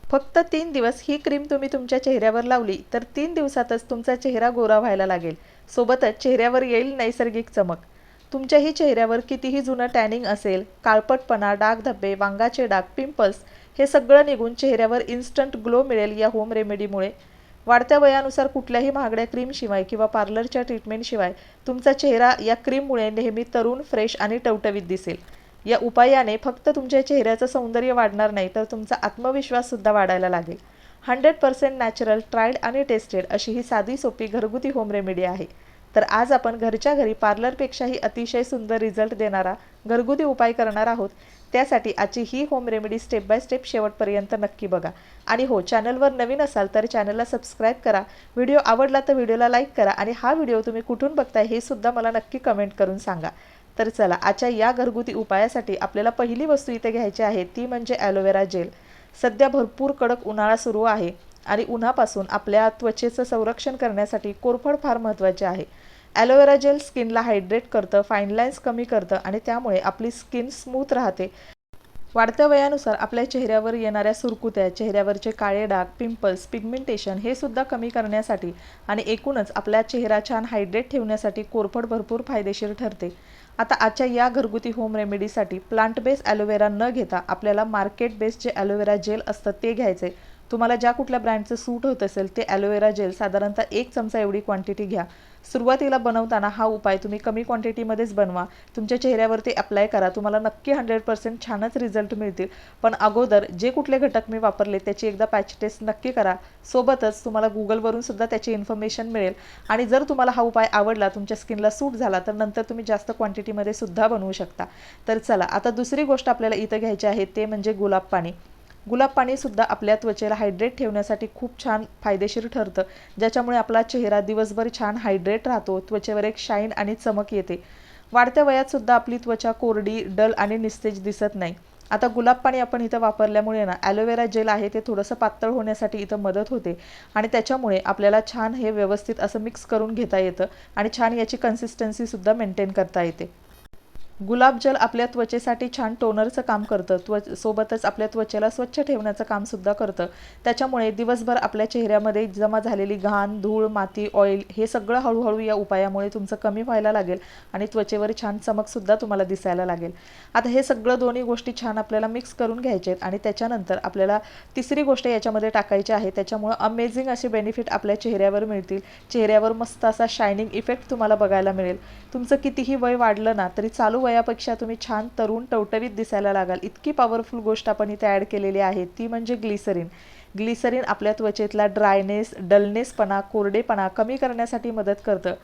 फक्त 3 दिवस ही क्रीम तुम्ही तुमच्या चेहऱ्यावर लावली तर 3 दिवसातच तुमचा चेहरा गोरा व्हायला लागेल. सोबतच चेहऱ्यावर येईल नैसर्गिक चमक. तुमच्याही चेहऱ्यावर कितीही जुनं टॅनिंग असेल, काळपटपणा, डाग धब्बे, वांगाचे डाग, पिंपल्स हे सगळं निघून चेहऱ्यावर इन्स्टंट ग्लो मिळेल या होम रेमेडीमुळे. वाढत्या वयानुसार कुठल्याही महागड्या क्रीमशिवाय किंवा पार्लरच्या ट्रीटमेंटशिवाय तुमचा चेहरा या क्रीममुळे नेहमी तरुण, फ्रेश आणि टवटवीत दिसेल. या उपायाने फक्त तुमच्या चेहऱ्याचं सौंदर्य वाढणार नाही तर तुमचा आत्मविश्वाससुद्धा वाढायला लागेल. 100% नॅचरल, ट्रायड आणि टेस्टेड अशी ही साधी सोपी घरगुती होम रेमेडी आहे. तर आज आपण घरच्या घरी पार्लरपेक्षाही अतिशय सुंदर रिझल्ट देणारा घरगुती उपाय करणार आहोत. त्यासाठी आजची ही home remedy step by step शेवटपर्यंत नक्की बघा. आणि हो, चॅनलवर नवीन असाल तर चॅनलला सबस्क्राईब करा. व्हिडिओ आवडला तर व्हिडिओला लाईक करा आणि हा व्हिडिओ तुम्ही कुठून बघताय हे सुद्धा मला नक्की कमेंट करून सांगा. तर चला, आजच्या या घरगुती उपायासाठी आपल्याला पहिली वस्तू इथे घ्यायची आहे ती म्हणजे ॲलोवेरा जेल. सध्या भरपूर कडक उन्हाळा सुरू आहे आणि उन्हापासून आपल्या त्वचेचं संरक्षण करण्यासाठी कोरफड फार महत्त्वाचे आहे. ॲलोवेरा जेल स्किनला हायड्रेट करतं, फाईन लाईन्स कमी करतं आणि त्यामुळे आपली स्किन स्मूथ राहते. वाढत्या वयानुसार आपल्या चेहऱ्यावर येणाऱ्या सुरकुत्या, चेहऱ्यावरचे काळे डाग, पिंपल्स, पिगमेंटेशन हे सुद्धा कमी करण्यासाठी आणि एकूणच आपला चेहरा छान हायड्रेट ठेवण्यासाठी कोरफड भरपूर फायदेशीर ठरते. आता आजच्या या घरगुती होम रेमेडीसाठी प्लांट बेस्ड ॲलोवेरा न घेता आपल्याला मार्केट बेस्ड जे ॲलोवेरा जेल असतं ते घ्यायचं आहे. तुम्हाला ज्या कुठल्या ब्रँडचं सूट होत असेल ते ॲलोवेरा जेल साधारणतः 1 चमचा एवढी क्वांटिटी घ्या. सुरुवातीला बनवताना हा उपाय तुम्ही कमी क्वांटिटीमध्येच बनवा. तुमच्या चेहऱ्यावरती अप्लाय करा. तुम्हाला नक्की 100% छानच रिझल्ट मिळतील. पण अगोदर जे कुठले घटक मी वापरले त्याची एकदा पॅच टेस्ट नक्की करा. सोबतच तुम्हाला गुगलवरून सुद्धा त्याची इन्फॉर्मेशन मिळेल. आणि जर तुम्हाला हा उपाय आवडला, तुमच्या स्किनला सूट झाला तर नंतर तुम्ही जास्त क्वांटिटीमध्ये सुद्धा बनवू शकता. तर चला, आता दुसरी गोष्ट आपल्याला इथं घ्यायची आहे ते म्हणजे गुलाब पाणी. गुलाब पाणीसुद्धा आपल्या त्वचेला हायड्रेट ठेवण्यासाठी खूप छान फायदेशीर ठरतं, ज्याच्यामुळे आपला चेहरा दिवसभर छान हायड्रेट राहतो, त्वचेवर एक शाईन आणि चमक येते. वाढत्या वयातसुद्धा आपली त्वचा कोरडी, डल आणि निस्तेज दिसत नाही. आता गुलाब पाणी आपण इथं वापरल्यामुळे ना ॲलोवेरा जेल आहे ते थोडंसं पातळ होण्यासाठी इथं मदत होते आणि त्याच्यामुळे आपल्याला छान हे व्यवस्थित असं मिक्स करून घेता येतं आणि छान याची कन्सिस्टन्सीसुद्धा मेंटेन करता येते. गुलाब जल आपल्या त्वचेसाठी छान टोनरचं काम करतं. सोबतच आपल्या त्वचेला स्वच्छ ठेवण्याचं कामसुद्धा करतं. त्याच्यामुळे दिवसभर आपल्या चेहऱ्यामध्ये जमा झालेली घाण, धूळ, माती, ऑइल हे सगळं हळूहळू या उपायामुळे तुमचं कमी व्हायला लागेल आणि त्वचेवर छान चमकसुद्धा तुम्हाला दिसायला लागेल. आता हे सगळं दोन्ही गोष्टी छान आपल्याला मिक्स करून घ्यायचे आहेत आणि त्याच्यानंतर आपल्याला तिसरी गोष्ट याच्यामध्ये टाकायची आहे. त्याच्यामुळं अमेझिंग असे बेनिफिट आपल्या चेहऱ्यावर मिळतील. चेहऱ्यावर मस्त असा शायनिंग इफेक्ट तुम्हाला बघायला मिळेल. तुमचं कितीही वय वाढलं ना तरी चालू वयापेक्षा तुम्ही छान तरुण टवटवीत दिसायला लागाल. इतकी पॉवरफुल गोष्ट आपण इथे ॲड केलेली आहे ती म्हणजे ग्लिसरीन. ग्लिसरीन आपल्या त्वचेतला ड्रायनेस, डलनेसपणा, कोरडेपणा कमी करण्यासाठी मदत करतं.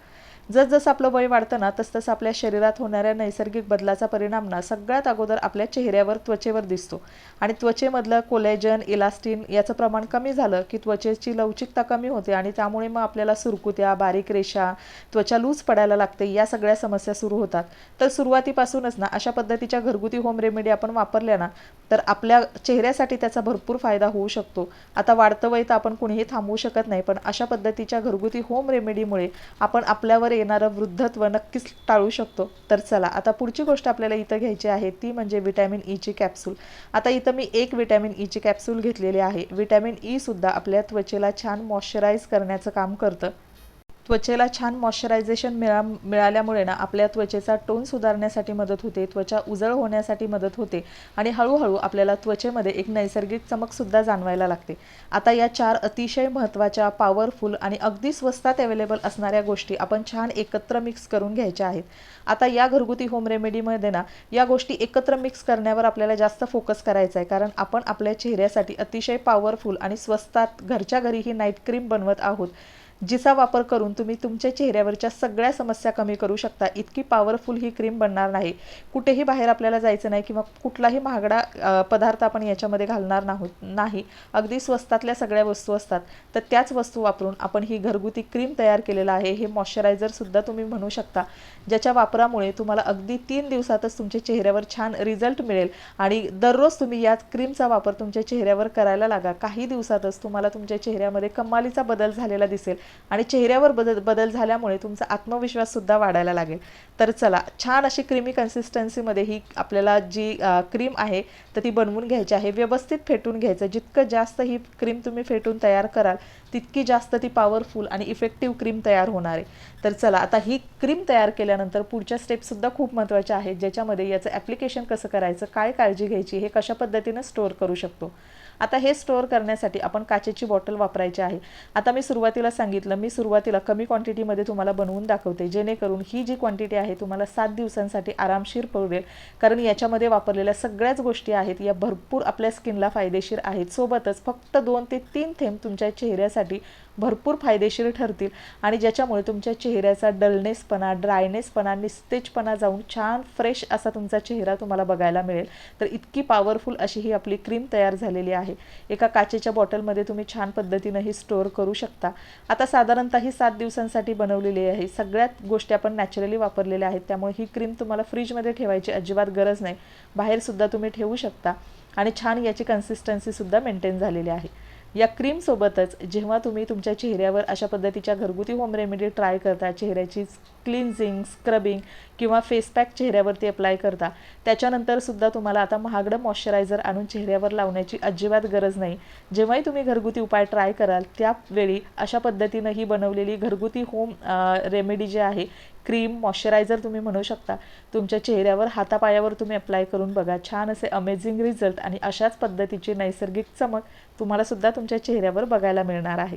जसजसं आपलं वय वाढतं ना तसतसं आपल्या शरीरात होणाऱ्या नैसर्गिक बदलाचा परिणाम ना सगळ्यात अगोदर आपल्या चेहऱ्यावर, त्वचेवर दिसतो. आणि त्वचेमधलं कोलेजन, इलास्टिन याचं प्रमाण कमी झालं की त्वचेची लवचिकता कमी होते आणि त्यामुळे मग आपल्याला सुरकुत्या, बारीक रेषा, त्वचा लूज पडायला लागते, या सगळ्या समस्या सुरू होतात. तर सुरुवातीपासूनच ना अशा पद्धतीच्या घरगुती होम रेमेडी आपण वापरल्या ना तर आपल्या चेहऱ्यासाठी त्याचा भरपूर फायदा होऊ शकतो. आता वाढतं वय तर आपण कुणीही थांबवू शकत नाही, पण अशा पद्धतीच्या घरगुती होम रेमेडीमुळे आपण आपल्यावर येणारं वृद्धत्व नक्कीच टाळू शकतो. तर चला, आता पुढची गोष्ट आपल्याला इथं घ्यायची आहे ती म्हणजे व्हिटॅमिन ईची कॅप्सूल. आता इथं मी एक व्हिटॅमिन ईची कॅप्सूल घेतलेली आहे. व्हिटॅमिन ई सुद्धा आपल्या त्वचेला छान मॉइश्चराईज करण्याचं काम करतं. त्वचेला छान मॉइश्चरायझेशन मिळाल्यामुळे ना आपल्या त्वचेचा टोन सुधारण्यासाठी मदत होते, त्वचा उजळ होण्यासाठी मदत होते आणि हळूहळू आपल्याला त्वचेमध्ये एक नैसर्गिक चमकसुद्धा जाणवायला लागते. आता या 4 अतिशय महत्त्वाच्या, पॉवरफुल आणि अगदी स्वस्तात अवेलेबल असणाऱ्या गोष्टी आपण छान एकत्र मिक्स करून घ्यायच्या आहेत. आता या घरगुती होम रेमेडीमध्ये ना या गोष्टी एकत्र मिक्स करण्यावर आपल्याला जास्त फोकस करायचा आहे, कारण आपण आपल्या चेहऱ्यासाठी अतिशय पॉवरफुल आणि स्वस्तात घरच्या घरी ही नाईट क्रीम बनवत आहोत, जिचा वापर करून तुम्ही तुमच्या चेहऱ्यावरच्या सगळ्या समस्या कमी करू शकता. इतकी पॉवरफुल ही क्रीम बनणार नाही. कुठेही बाहेर आपल्याला जायचं नाही किंवा कुठलाही महागडा पदार्थ आपण याच्यामध्ये घालणार नाही. अगदी स्वस्तातल्या सगळ्या वस्तू असतात, तर त्याच वस्तू वापरून आपण ही घरगुती क्रीम तयार केलेलं आहे. हे मॉइश्चरायझरसुद्धा तुम्ही म्हणू शकता, ज्याच्या वापरामुळे तुम्हाला अगदी 3 दिवसातच तुमच्या चेहऱ्यावर छान रिझल्ट मिळेल. आणि दररोज तुम्ही या क्रीमचा वापर तुमच्या चेहऱ्यावर करायला लागा. काही दिवसातच तुम्हाला तुमच्या चेहऱ्यामध्ये कमालीचा बदल झालेला दिसेल. आणि चेहऱ्यावर बदल झाल्यामुळे तुमचा आत्मविश्वाससुद्धा वाढायला लागेल. तर चला, छान अशी क्रीमी कन्सिस्टन्सीमध्ये ही आपल्याला जी क्रीम आहे तर ती बनवून घ्यायची आहे. व्यवस्थित फेटून घ्यायचं. जितकं जास्त ही क्रीम तुम्ही फेटून तयार कराल तितकी जास्त ती पॉवरफुल आणि इफेक्टिव्ह क्रीम तयार होणार आहे. तर चला, आता ही क्रीम तयार केल्यानंतर पुढच्या स्टेपसुद्धा खूप महत्त्वाच्या आहेत, ज्याच्यामध्ये याचं ॲप्लिकेशन कसं करायचं, काय काळजी घ्यायची, हे कशा पद्धतीनं स्टोअर करू शकतो. आता हे स्टोअर करण्यासाठी आपण काचेची बॉटल वापरायची आहे. आता मी सुरुवातीला सांगितलं, मी सुरुवातीला कमी क्वांटिटीमध्ये तुम्हाला बनवून दाखवते, जेणेकरून ही जी क्वांटिटी आहे तुम्हाला 7 दिवसांसाठी आरामशीर पडेल. कारण याच्यामध्ये वापरलेल्या सगळ्याच गोष्टी आहेत या भरपूर आपल्या स्किनला फायदेशीर आहेत. सोबतच फक्त 2 ते 3 थेंब तुमच्या चेहऱ्यासाठी भरपूर फायदेशीर ठरतील आणि ज्याच्यामुळे तुमच्या चेहऱ्याचा डलनेसपणा, ड्रायनेसपणा, निस्तेजपणा जाऊन छान फ्रेश असा तुमचा चेहरा तुम्हाला बघायला मिळेल. तर इतकी पॉवरफुल अशी ही आपली क्रीम तयार झालेली आहे. एका काचेच्या बॉटलमध्ये तुम्ही छान पद्धतीनं ही स्टोअर करू शकता. आता साधारणतः ही 7 दिवसांसाठी बनवलेली आहे. सगळ्यात गोष्टी आपण नॅचरली वापरलेल्या आहेत, त्यामुळे ही क्रीम तुम्हाला फ्रीजमध्ये ठेवायची अजिबात गरज नाही. बाहेरसुद्धा तुम्ही ठेवू शकता आणि छान याची कन्सिस्टन्सीसुद्धा मेंटेन झालेली आहे. या क्रीमसोबतच जेव्हा तुम्ही तुमच्या चेहऱ्यावर अशा पद्धतीच्या घरगुती होम रेमेडी ट्राय करता, चेहऱ्याची क्लिन्झिंग, स्क्रबिंग किंवा फेस पॅक चेहऱ्यावरती अप्लाय करता, त्याच्यानंतरसुद्धा तुम्हाला आता महागडं मॉइश्चरायझर आणून चेहऱ्यावर लावण्याची अजिबात गरज नाही. जेव्हाही तुम्ही घरगुती उपाय ट्राय कराल त्यावेळी अशा पद्धतीनं ही बनवलेली घरगुती होम रेमेडी जी आहे, क्रीम, मॉइश्चरायझर तुम्ही म्हणू शकता, तुमच्या चेहऱ्यावर, हातापायावर तुम्ही अप्लाय करून बघा. छान असे अमेझिंग रिझल्ट आणि अशाच पद्धतीची नैसर्गिक चमक तुम्हाला सुद्धा तुमच्या चेहऱ्यावर बघायला मिळणार आहे.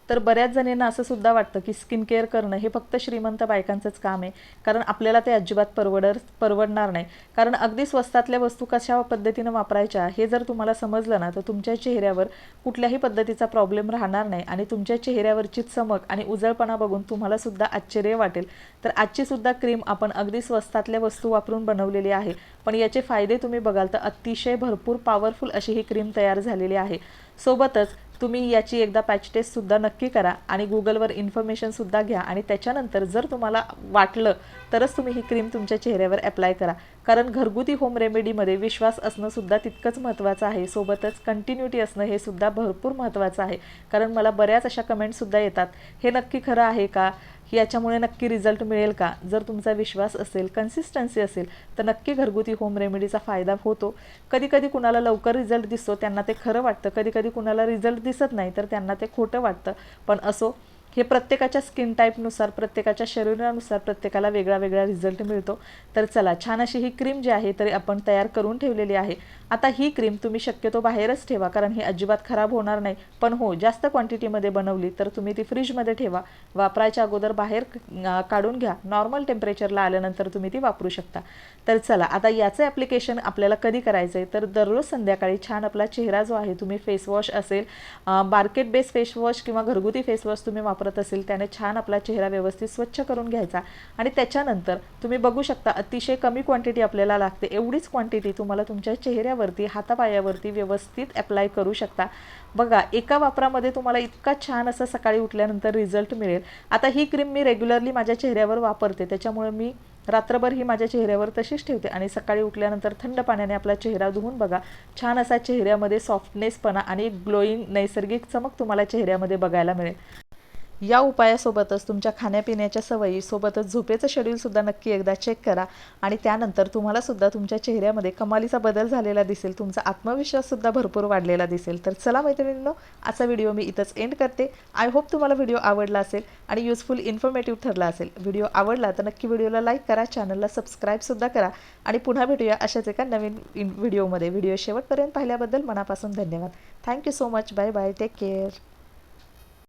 तर बऱ्याच जणींना असं सुद्धा वाटतं की स्किन केअर करणं हे फक्त श्रीमंत बायकांचंच काम आहे, कारण आपल्याला ते अजिबात परवडणार नाही. कारण अगदी स्वस्तातल्या वस्तू कशा पद्धतीनं वापरायच्या हे जर तुम्हाला समजलं ना, तर तुमच्या चेहऱ्यावर कुठल्याही पद्धतीचा प्रॉब्लेम राहणार नाही आणि तुमच्या चेहऱ्यावरची चमक आणि उजळपणा बघून तुम्हाला सुद्धा आश्चर्य वाटेल. तर आजची सुद्धा क्रीम आपण अगदी स्वस्तातल्या वस्तू वापरून बनवलेली आहे, पण याचे फायदे तुम्ही बघाल तर अतिशय भरपूर पॉवरफुल अशी ही क्रीम तयार झालेली आहे. सोबतच तुम्ही याची एकदा पॅच टेस्टसुद्धा नक्की करा आणि गुगलवर इन्फॉर्मेशनसुद्धा घ्या आणि त्याच्यानंतर जर तुम्हाला वाटलं तरच तुम्ही ही क्रीम तुमच्या चेहऱ्यावर अप्लाय करा. कारण घरगुती होम रेमेडीमध्ये विश्वास असणं सुद्धा तितकंच महत्त्वाचं आहे. सोबतच कंटिन्युटी असणं हे सुद्धा भरपूर महत्त्वाचं आहे. कारण मला बऱ्याच अशा कमेंट्ससुद्धा येतात, हे नक्की खरं आहे का, याच्यामुळे नक्की रिझल्ट मिळेल का. जर तुमचा विश्वास असेल, कन्सिस्टन्सी असेल तर नक्की घरगुती होम रेमेडीचा फायदा होतो. कधी कधी कुणाला लवकर रिझल्ट दिसतो, त्यांना ते खरं वाटतं. कधी कधी कुणाला रिझल्ट दिसत नाही तर त्यांना ते खोटं वाटतं. पण असो, हे प्रत्येकाच्या स्किन टाईपनुसार, प्रत्येकाच्या शरीरानुसार प्रत्येकाला वेगळा वेगळा रिझल्ट मिळतो. तर चला, छान अशी ही क्रीम जी आहे तरी आपण तयार करून ठेवलेली आहे. आता ही क्रीम तुम्ही शक्यतो बाहेरच ठेवा, कारण ही अजिबात खराब होणार नाही. पण हो, जास्त क्वांटिटीमध्ये बनवली तर तुम्ही ती फ्रीजमध्ये ठेवा. वापरायच्या अगोदर बाहेर काढून घ्या. नॉर्मल टेम्परेचरला आल्यानंतर तुम्ही ती वापरू शकता. तर चला, आता याचं ॲप्लिकेशन आपल्याला कधी करायचं आहे तर दररोज संध्याकाळी छान आपला चेहरा जो आहे, तुम्ही फेसवॉश असेल, मार्केट बेस फेसवॉश किंवा घरगुती फेसवॉश तुम्ही वापरत असेल, त्याने छान आपला चेहरा व्यवस्थित स्वच्छ करून घ्यायचा आणि त्याच्यानंतर तुम्ही बघू शकता अतिशय कमी क्वांटिटी आपल्याला लागते. एवढीच क्वांटिटी तुम्हाला तुमच्या चेहऱ्यावरती, हातापायावरती व्यवस्थित अप्लाय करू शकता. बघा, एका वापरामध्ये तुम्हाला इतका छान असा सकाळी उठल्यानंतर रिझल्ट मिळेल. आता ही क्रीम मी रेग्युलरली माझ्या चेहऱ्यावर वापरते, त्याच्यामुळे मी रात्रभर ही माझ्या चेहऱ्यावर तशीच ठेवते आणि सकाळी उठल्यानंतर थंड पाण्याने आपला चेहरा धुवून बघा. छान असा चेहऱ्यामध्ये सॉफ्टनेसपणा आणि ग्लोईंग नैसर्गिक चमक तुम्हाला चेहऱ्यामध्ये बघायला मिळेल. या उपायासोबतच तुमच्या खाण्यापिण्याच्या सवयी, सोबतच झोपेचं शेड्यूलसुद्धा नक्की एकदा चेक करा आणि त्यानंतर तुम्हालासुद्धा तुमच्या चेहऱ्यामध्ये कमालीचा बदल झालेला दिसेल. तुमचा आत्मविश्वाससुद्धा भरपूर वाढलेला दिसेल. तर चला मैत्रिणींनो, आजचा व्हिडिओ मी इथंच एंड करते. आय होप तुम्हाला व्हिडिओ आवडला असेल आणि युजफुल, इन्फॉर्मेटिव्ह ठरला असेल. व्हिडिओ आवडला तर नक्की व्हिडिओला लाईक करा, चॅनलला सबस्क्राईबसुद्धा करा आणि पुन्हा भेटूया अशाच एका नवीन व्हिडिओमध्ये. व्हिडिओ शेवटपर्यंत पाहिल्याबद्दल मनापासून धन्यवाद. Thank you so much. Bye bye. Take care.